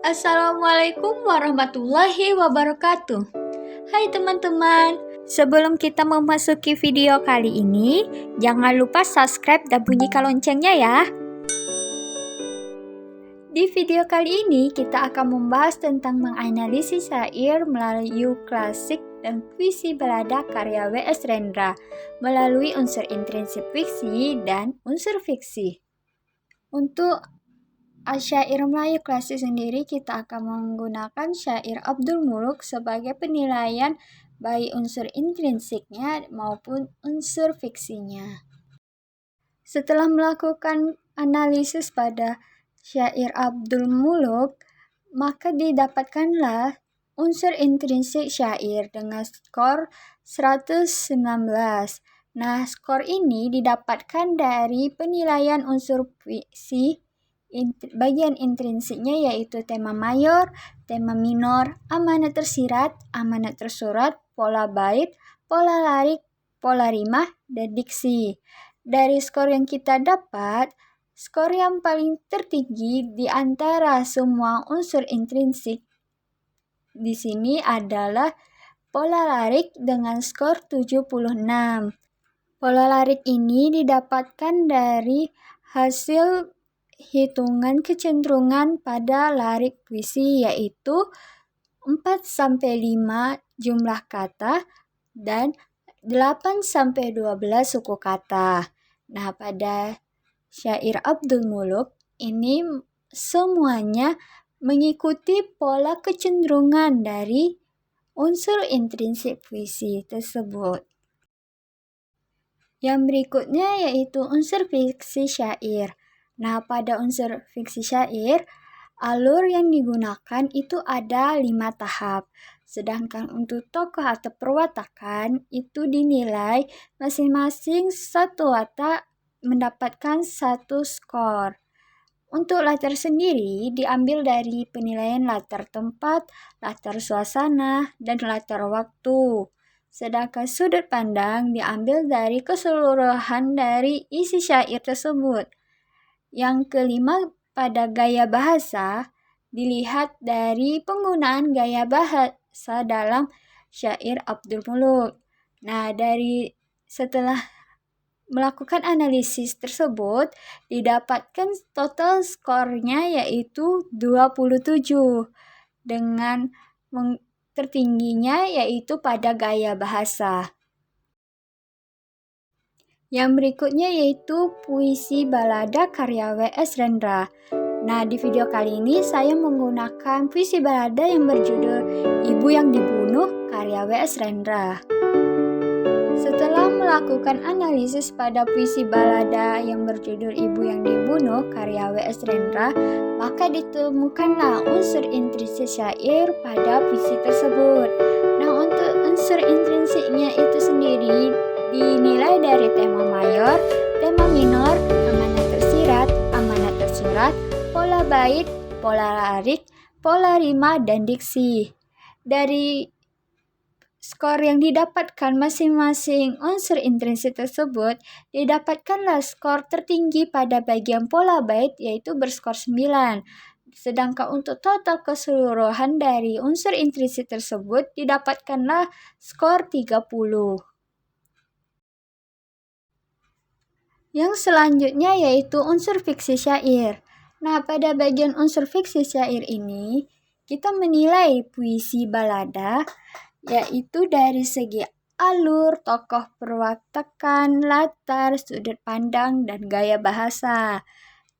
Assalamualaikum warahmatullahi wabarakatuh. Hai teman-teman, sebelum kita memasuki video kali ini, jangan lupa subscribe dan bunyikan loncengnya ya. Di video kali ini, kita akan membahas tentang menganalisis syair Melayu klasik dan puisi balada karya W.S. Rendra melalui unsur intrinsik fiksi dan unsur fiksi. Untuk syair Melayu klasik sendiri, kita akan menggunakan syair Abdul Muluk sebagai penilaian baik unsur intrinsiknya maupun unsur fiksinya. Setelah melakukan analisis pada syair Abdul Muluk, maka didapatkanlah unsur intrinsik syair dengan skor 119. Nah, skor ini didapatkan dari penilaian unsur fiksi. Bagian intrinsiknya yaitu tema mayor, tema minor, amanat tersirat, amanat tersurat, pola bait, pola larik, pola rimah, dan diksi. Dari skor yang kita dapat, skor yang paling tertinggi di antara semua unsur intrinsik di sini adalah pola larik dengan skor 76. Pola larik ini didapatkan dari hasil hitungan kecenderungan pada larik puisi, yaitu 4-5 jumlah kata dan 8-12 suku kata. Nah, pada syair Abdul Muluk ini semuanya mengikuti pola kecenderungan dari unsur intrinsik puisi tersebut. Yang berikutnya yaitu unsur fiksi syair. Nah, pada unsur fiksi syair, alur yang digunakan itu ada 5 tahap. Sedangkan untuk tokoh atau perwatakan itu dinilai masing-masing satu watak mendapatkan 1 skor. Untuk latar sendiri diambil dari penilaian latar tempat, latar suasana, dan latar waktu. Sedangkan sudut pandang diambil dari keseluruhan dari isi syair tersebut. Yang kelima, pada gaya bahasa, dilihat dari penggunaan gaya bahasa dalam syair Abdul Muluk. Nah, setelah melakukan analisis tersebut, didapatkan total skornya yaitu 27 dengan tertingginya yaitu pada gaya bahasa. Yang berikutnya yaitu puisi balada karya W.S. Rendra. Nah, di video kali ini saya menggunakan puisi balada yang berjudul Ibu yang Dibunuh karya W.S. Rendra. Setelah melakukan analisis pada puisi balada yang berjudul Ibu yang Dibunuh karya W.S. Rendra, maka ditemukanlah unsur intrinsik syair pada puisi tersebut. Nah, untuk unsur intrinsiknya itu sendiri dinilai dari tema mayor, tema minor, amanat tersirat, amanat tersurat, pola bait, pola larik, pola rimah, dan diksi. Dari skor yang didapatkan masing-masing unsur intrinsik tersebut, didapatkanlah skor tertinggi pada bagian pola bait yaitu berskor 9. Sedangkan untuk total keseluruhan dari unsur intrinsik tersebut didapatkanlah skor 30. Yang selanjutnya yaitu unsur fiksi syair. Nah, pada bagian unsur fiksi syair ini, kita menilai puisi balada yaitu dari segi alur, tokoh perwatakan, latar, sudut pandang, dan gaya bahasa.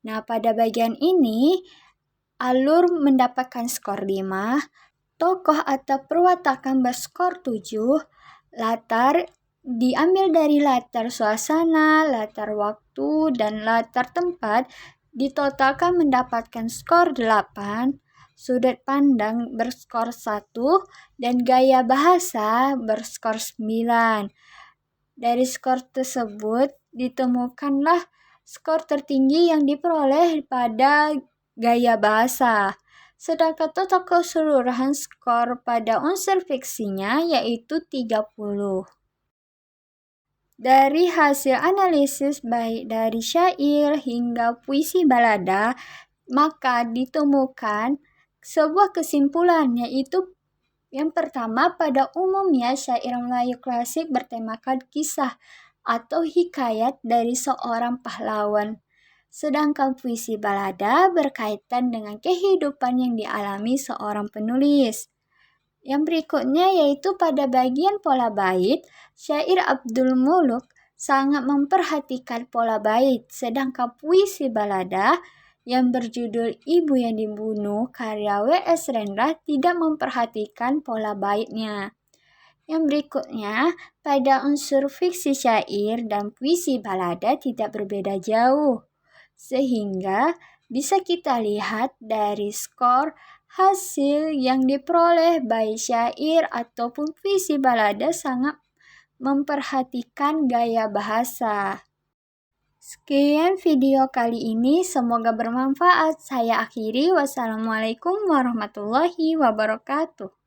Nah, pada bagian ini, alur mendapatkan skor 5, tokoh atau perwatakan berskor 7, latar diambil dari latar suasana, latar waktu, dan latar tempat, ditotalkan mendapatkan skor 8, sudut pandang berskor 1, dan gaya bahasa berskor 9. Dari skor tersebut ditemukanlah skor tertinggi yang diperoleh pada gaya bahasa. Sedangkan total keseluruhan skor pada unsur fiksinya yaitu 30. Dari hasil analisis baik dari syair hingga puisi balada, maka ditemukan sebuah kesimpulan, yaitu yang pertama, pada umumnya syair Melayu klasik bertemakan kisah atau hikayat dari seorang pahlawan. Sedangkan puisi balada berkaitan dengan kehidupan yang dialami seorang penulis. Yang berikutnya yaitu pada bagian pola bait, syair Abdul Muluk sangat memperhatikan pola bait, sedangkan puisi balada yang berjudul Ibu yang Dibunuh karya W.S. Rendra tidak memperhatikan pola baitnya. Yang berikutnya, pada unsur fiksi syair dan puisi balada tidak berbeda jauh, sehingga bisa kita lihat dari skor hasil yang diperoleh baik syair ataupun puisi balada sangat memperhatikan gaya bahasa. Sekian video kali ini, semoga bermanfaat. Saya akhiri, wassalamualaikum warahmatullahi wabarakatuh.